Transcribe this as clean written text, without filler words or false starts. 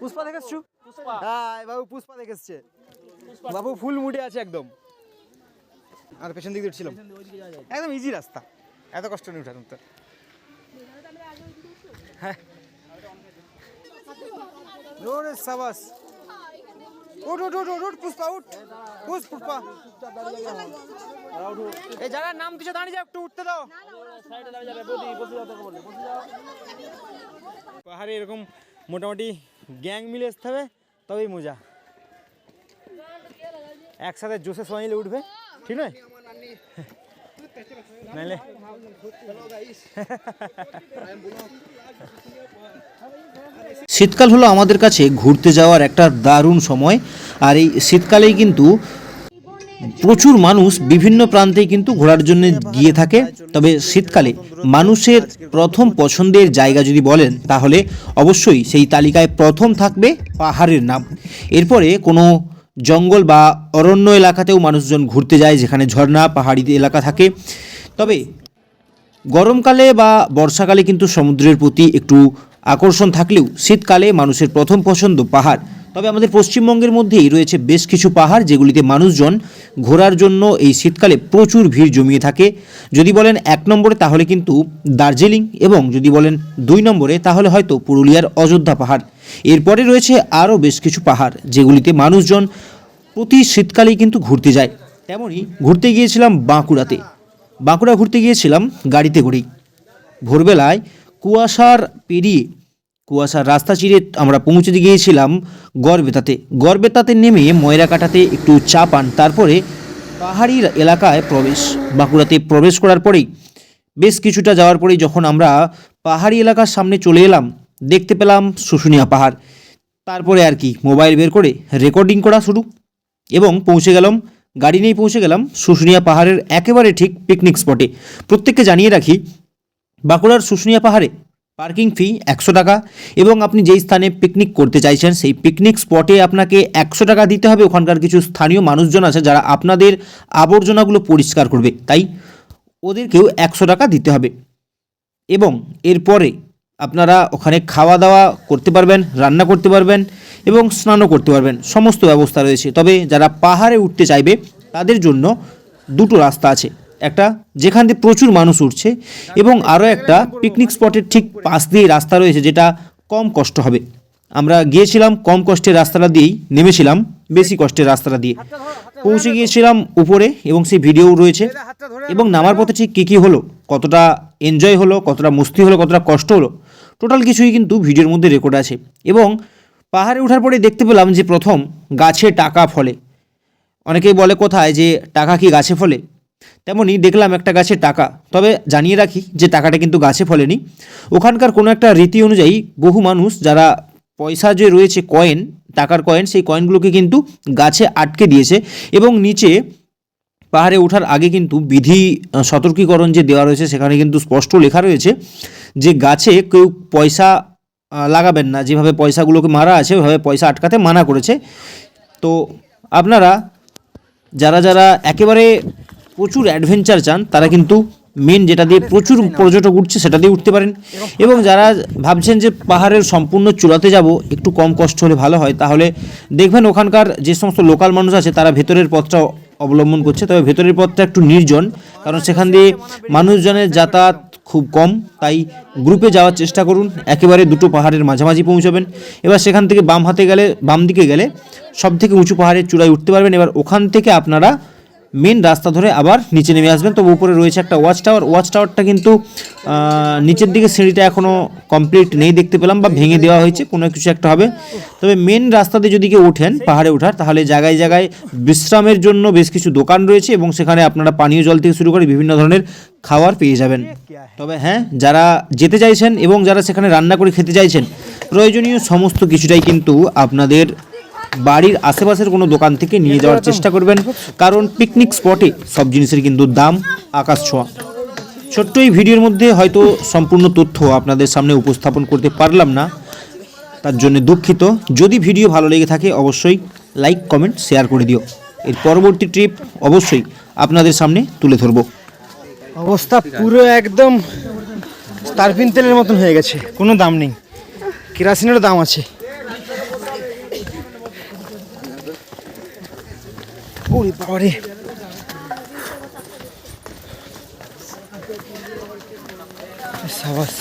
পুষ্পা দেখেছো? হ্যাঁ বাবু পুষ্পা দেখেছে, বাবু ফুল মুডে আছে একদম। আর পেছন দিকে উঠছিলাম, একদম ইজি রাস্তা, এত কষ্ট নেই উঠার তো। হ্যাঁ রোড সাবাস, উঠ উঠ উঠ উঠ পুষ্পা উঠ, পুষ্পা এই যারা নাম কিছু দাঁড়িয়ে যাও, একটু উঠতে দাও। পাহাড়ে এরকম মোটামুটি গ্যাং মিলে আসতে হবে, তবেই মজা। একসাথে জোশে সবাই মিলে উঠবে, ঠিক নয়? নাইলে শীতকাল হলো আমাদের কাছে ঘুরতে যাওয়ার একটা দারুণ সময়। আর এই শীতকালেই কিন্তু প্রচুর মানুষ বিভিন্ন প্রান্তেই কিন্তু ঘোরার জন্য গিয়ে থাকে। তবে শীতকালে মানুষের প্রথম পছন্দের জায়গা যদি বলেন, তাহলে অবশ্যই সেই তালিকায় প্রথম থাকবে পাহাড়ের নাম। এরপরে কোনো জঙ্গল বা অরণ্য এলাকাতেও মানুষজন ঘুরতে যায়, যেখানে ঝর্ণা পাহাড়ি এলাকা থাকে। তবে গরমকালে বা বর্ষাকালে কিন্তু সমুদ্রের প্রতি একটু আকর্ষণ থাকলেও শীতকালে মানুষের প্রথম পছন্দ পাহাড়। তবে আমাদের পশ্চিমবঙ্গের মধ্যেই রয়েছে বেশ কিছু পাহাড়, যেগুলিতে মানুষজন ঘোরার জন্য এই শীতকালে প্রচুর ভিড় জমিয়ে থাকে। যদি বলেন 1 নম্বরে, তাহলে কিন্তু দার্জিলিং, এবং যদি বলেন 2 নম্বরে, তাহলে হয়তো পুরুলিয়ার অযোধ্যা পাহাড়। এরপরে রয়েছে আরও বেশ কিছু পাহাড়, যেগুলিতে মানুষজন প্রতি শীতকালেই কিন্তু ঘুরতে যায়। তেমনই ঘুরতে গিয়েছিলাম বাঁকুড়াতে। বাঁকুড়া ঘুরতে গিয়েছিলাম গাড়িতে করেই। ভোরবেলায় কুয়াশার রাস্তা চিরে আমরা পৌঁছে গিয়েছিলাম গড়বেতাতে। গড়বেতাতে নেমে ময়রাকাটাতে একটু চা পান, তারপরে পাহাড়ি এলাকায় প্রবেশ। বাঁকুড়াতে প্রবেশ করার পরেই বেশ কিছুটা যাওয়ার পরেই যখন আমরা পাহাড়ি এলাকার সামনে চলে এলাম, দেখতে পেলাম শুশুনিয়া পাহাড়। তারপরে আর কি, মোবাইল বের করে রেকর্ডিং করা শুরু, এবং গাড়ি নিয়েই পৌঁছে গেলাম শুশুনিয়া পাহাড়ের একেবারে ঠিক পিকনিক স্পটে। প্রত্যেককে জানিয়ে রাখি, বাঁকুড়ার শুশুনিয়া পাহাড়ে পার্কিং ফি 100 টাকা, এবং আপনি যেই স্থানে পিকনিক করতে চাইছেন সেই পিকনিক স্পটে আপনাকে 100 টাকা দিতে হবে। ওখানকার কিছু স্থানীয় মানুষজন আছে যারা আপনাদের আবর্জনাগুলো পরিষ্কার করবে, তাই ওদেরকেও 100 টাকা দিতে হবে। এবং এরপরে আপনারা ওখানে খাওয়া দাওয়া করতে পারবেন, রান্না করতে পারবেন এবং স্নানও করতে পারবেন, সমস্ত ব্যবস্থা রয়েছে। তবে যারা পাহাড়ে উঠতে চাইবে তাদের জন্য 2টো রাস্তা আছে, একটা যেখান দিয়ে প্রচুর মানুষ উঠছে, এবং আরও একটা পিকনিক স্পটের ঠিক পাশ দিয়ে রাস্তা রয়েছে, যেটা কম কষ্ট হবে। আমরা গিয়েছিলাম কম কষ্টের রাস্তাটা দিয়েই, নেমেছিলাম বেশি কষ্টের রাস্তাটা দিয়ে। পৌঁছে গিয়েছিলাম উপরে, এবং সেই ভিডিও রয়েছে। এবং নামার পথে ঠিক কী কী হলো, কতটা এনজয় হলো, কতটা মস্তি হলো, কতটা কষ্ট হলো, টোটাল কিছুই কিন্তু ভিডিওর মধ্যে রেকর্ড আছে। এবং পাহাড়ে ওঠার পরে দেখতে পেলাম যে প্রথম গাছে টাকা ফলে। অনেকেই বলে কোথায় যে টাকা কি গাছে ফলে, তেমনই দেখলাম একটা গাছে টাকা। তবে জানিয়ে রাখি যে টাকাটা কিন্তু গাছে ফলেনি। ওখানকার কোনো একটা রীতি অনুযায়ী বহু মানুষ যারা পয়সা যে রয়েছে, টাকার কয়েন, সেই কয়েনগুলোকে কিন্তু গাছে আটকে দিয়েছে। এবং নিচে পাহাড়ে ওঠার আগে কিন্তু বিধি সতর্কীকরণ যে দেওয়া রয়েছে, সেখানে কিন্তু স্পষ্ট লেখা রয়েছে যে গাছে কেউ পয়সা লাগাবেন না, যেভাবে পয়সাগুলোকে মারা আছে ওইভাবে পয়সা আটকাতে মানা করেছে। তো আপনারা যারা একেবারে প্রচুর অ্যাডভেঞ্চার চান, তারা কিন্তু মেন যেটা দিয়ে প্রচুর পর্যটক উঠছে সেটা দিয়ে উঠতে পারেন। এবং যারা ভাবছেন যে পাহাড়ের সম্পূর্ণ চূড়াতে যাব, একটু কম কষ্ট হলে ভালো হয়, তাহলে দেখবেন ওখানকার যে সমস্ত লোকাল মানুষ আছে তারা ভেতরের পথটা অবলম্বন করছে। তবে ভেতরের পথটা একটু নির্জন, কারণ সেখান দিয়ে মানুষজনের যাতায়াত খুব কম, তাই গ্রুপে যাওয়ার চেষ্টা করুন। একেবারে 2টো পাহাড়ের মাঝামাঝি পৌঁছাবেন। এবার সেখান থেকে বাম দিকে গেলে সব থেকে উঁচু পাহাড়ের চূড়ায় উঠতে পারবেন। এবার ওখান থেকে আপনারা মেন রাস্তা ধরে আবার নিচে নেমে আসবেন। তবে উপরে রয়েছে একটা ওয়াচ টাওয়ারটা কিন্তু নিচের দিকে সিঁড়িটা এখনও কমপ্লিট নেই দেখতে পেলাম, বা ভেঙে দেওয়া হয়েছে, কোনো কিছু একটা হবে। তবে মেন রাস্তাতে যদি কেউ ওঠেন পাহাড়ে ওঠার, তাহলে জায়গায় জায়গায় বিশ্রামের জন্য বেশ কিছু দোকান রয়েছে, এবং সেখানে আপনারা পানীয় জল থেকে শুরু করে বিভিন্ন ধরনের খাবার পেয়ে যাবেন। তবে হ্যাঁ, যারা যেতে চাইছেন এবং যারা সেখানে রান্না করে খেতে চাইছেন, প্রয়োজনীয় সমস্ত কিছুটাই কিন্তু আপনাদের বাড়ির আশেপাশের কোনো দোকান থেকে নিয়ে যাওয়ার চেষ্টা করবেন, কারণ পিকনিক স্পটে সব জিনিসের কিন্তু দাম আকাশ ছোঁয়া। ছোট্ট এই ভিডিওর মধ্যে হয়তো সম্পূর্ণ তথ্য আপনাদের সামনে উপস্থাপন করতে পারলাম না, তার জন্য দুঃখিত। যদি ভিডিও ভালো লেগে থাকে অবশ্যই লাইক, কমেন্ট, শেয়ার করে দিও। এর পরবর্তী ট্রিপ অবশ্যই আপনাদের সামনে তুলে ধরব। অবস্থা পুরো একদম তারপিন তেলের মতন হয়ে গেছে, কোনো দাম নেই, কেরাসিনেরও দাম আছে। ওরে বাবারে, সাবাস।